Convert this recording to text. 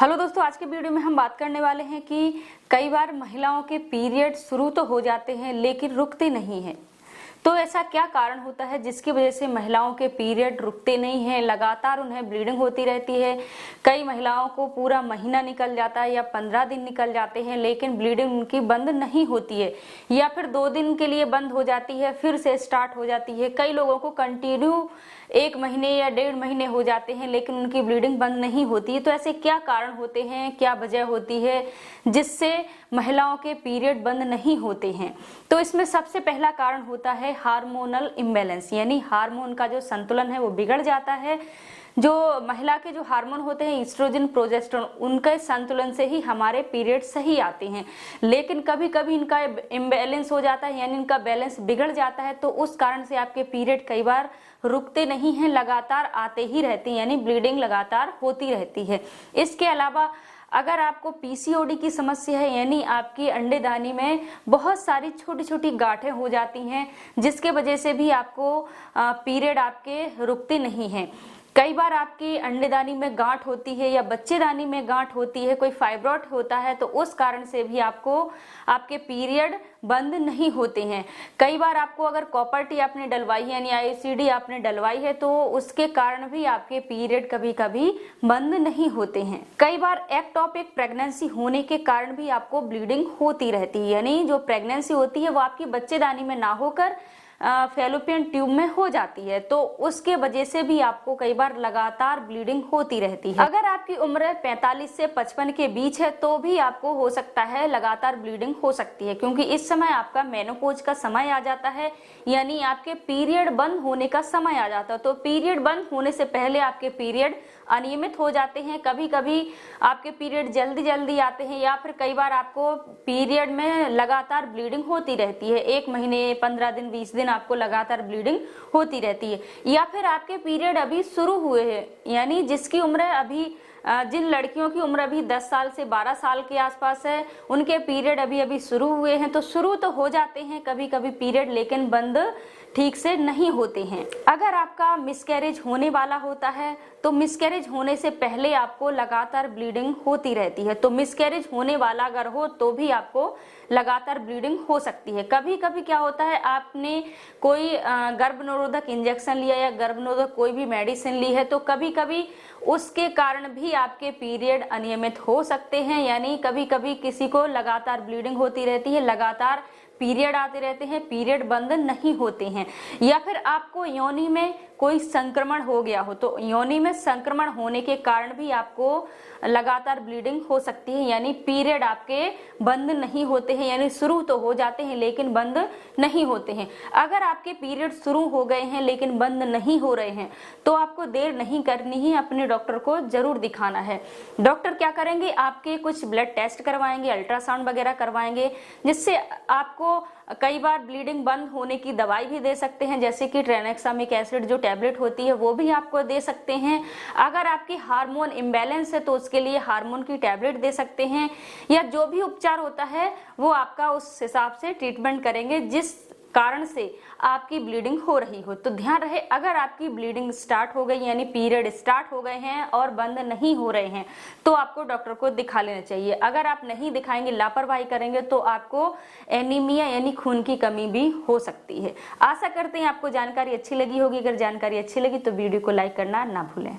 Hello दोस्तों, आज के वीडियो में हम बात करने वाले हैं कि कई बार महिलाओं के पीरियड शुरू तो हो जाते हैं लेकिन रुकते नहीं हैं। तो ऐसा क्या कारण होता है जिसकी वजह से महिलाओं के पीरियड रुकते नहीं हैं, लगातार उन्हें ब्लीडिंग होती रहती है। कई महिलाओं को पूरा महीना निकल जाता है या 15 दिन निकल जाते हैं लेकिन ब्लीडिंग उनकी बंद नहीं होती है, या फिर 2 दिन के लिए बंद हो जाती है फिर से स्टार्ट हो जाती है। कई लोगों को कंटिन्यू 1 महीने या 1.5 महीने हो जाते हैं लेकिन उनकी ब्लीडिंग बंद नहीं होती है। तो ऐसे क्या कारण होते हैं, क्या वजह होती है जिससे महिलाओं के पीरियड बंद नहीं होते हैं? तो इसमें सबसे पहला कारण होता है हार्मोनल इम्बैलेंस, यानी हार्मोन का जो संतुलन है वो बिगड़ जाता है। जो महिला के जो हार्मोन होते हैं ईस्ट्रोजन, प्रोजेस्टेरोन, उनके संतुलन से ही हमारे पीरियड सही आते हैं। लेकिन कभी कभी इनका इम्बैलेंस हो जाता है, यानी इनका बैलेंस बिगड़ जाता है, तो उस कारण से आपके पीरियड कई बार रुकते नहीं हैं, लगातार आते ही रहते हैं, यानी ब्लीडिंग लगातार होती रहती है। इसके अलावा अगर आपको पीसीओडी की समस्या है, यानी आपकी अंडेदानी में बहुत सारी छोटी छोटी गांठें हो जाती हैं जिसके वजह से भी आपको पीरियड आपके रुकते नहीं हैं। कई बार आपकी अंडेदानी में गांठ होती है या बच्चेदानी में गांठ होती है, कोई फाइब्रॉइड होता है, तो उस कारण से भी आपको आपके पीरियड बंद नहीं होते हैं। कई बार आपको अगर कॉपर टी आपने डलवाई है यानी आईसीडी आपने डलवाई है तो उसके कारण भी आपके पीरियड कभी कभी बंद नहीं होते हैं। कई बार एक्टोपिक प्रेगनेंसी होने के कारण भी आपको ब्लीडिंग होती रहती है, यानी जो प्रेगनेंसी होती है वो आपकी बच्चेदानी में ना होकर फैलोपियन ट्यूब में हो जाती है, तो उसके वजह से भी आपको कई बार लगातार ब्लीडिंग होती रहती है। अगर आपकी उम्र 45 से 55 के बीच है तो भी आपको हो सकता है लगातार ब्लीडिंग हो सकती है, क्योंकि इस समय आपका मेनोपॉज का समय आ जाता है, यानी आपके पीरियड बंद होने का समय आ जाता है। तो पीरियड बंद होने से पहले आपके पीरियड अनियमित हो जाते हैं, कभी कभी आपके पीरियड जल्दी जल्दी आते हैं, या फिर कई बार आपको पीरियड में लगातार ब्लीडिंग होती रहती है, 1 महीने 15 दिन 20 दिन आपको लगातार ब्लीडिंग होती रहती है। या फिर आपके पीरियड अभी शुरू हुए हैं, यानी जिसकी उम्र अभी जिन लड़कियों की उम्र अभी 10 साल से 12 साल के आसपास है, उनके पीरियड अभी अभी शुरू हुए हैं, तो शुरू तो हो जाते हैं कभी कभी पीरियड, लेकिन बंद ठीक से नहीं होते हैं। अगर आपका मिसकैरेज होने वाला होता है तो मिसकैरेज होने से पहले आपको लगातार ब्लीडिंग होती रहती है, तो मिसकैरेज होने वाला अगर हो तो भी आपको लगातार ब्लीडिंग हो सकती है। कभी कभी क्या होता है, आपने कोई गर्भनिरोधक इंजेक्शन लिया या गर्भनिरोधक कोई भी मेडिसिन ली है, तो कभी कभी उसके कारण भी आपके पीरियड अनियमित हो सकते हैं, यानी कभी कभी किसी को लगातार ब्लीडिंग होती रहती है, लगातार पीरियड आते रहते हैं, पीरियड बंद नहीं होते हैं। या फिर आपको योनि में कोई संक्रमण हो गया हो, तो योनि में संक्रमण होने के कारण भी आपको लगातार ब्लीडिंग हो सकती है, यानी पीरियड आपके बंद नहीं होते हैं, यानी शुरू तो हो जाते हैं लेकिन बंद नहीं होते हैं। अगर आपके पीरियड शुरू हो गए हैं लेकिन बंद नहीं हो रहे हैं तो आपको देर नहीं करनी है, अपने डॉक्टर को जरूर दिखाना है। डॉक्टर क्या करेंगे, आपके कुछ ब्लड टेस्ट करवाएंगे, अल्ट्रासाउंड वगैरह करवाएंगे, जिससे आपको कई बार ब्लीडिंग बंद होने की दवाई भी दे सकते हैं, जैसे कि ट्रानेक्सामिक एसिड जो टैबलेट होती है वो भी आपको दे सकते हैं। अगर आपकी हार्मोन इम्बैलेंस है तो उसके लिए हार्मोन की टैबलेट दे सकते हैं, या जो भी उपचार होता है वो आपका उस हिसाब से ट्रीटमेंट करेंगे जिस कारण से आपकी ब्लीडिंग हो रही हो। तो ध्यान रहे, अगर आपकी ब्लीडिंग स्टार्ट हो गई यानी पीरियड स्टार्ट हो गए हैं और बंद नहीं हो रहे हैं तो आपको डॉक्टर को दिखा लेना चाहिए। अगर आप नहीं दिखाएंगे, लापरवाही करेंगे तो आपको एनीमिया यानी खून की कमी भी हो सकती है। आशा करते हैं आपको जानकारी अच्छी लगी होगी। अगर जानकारी अच्छी लगी तो वीडियो को लाइक करना ना भूलें।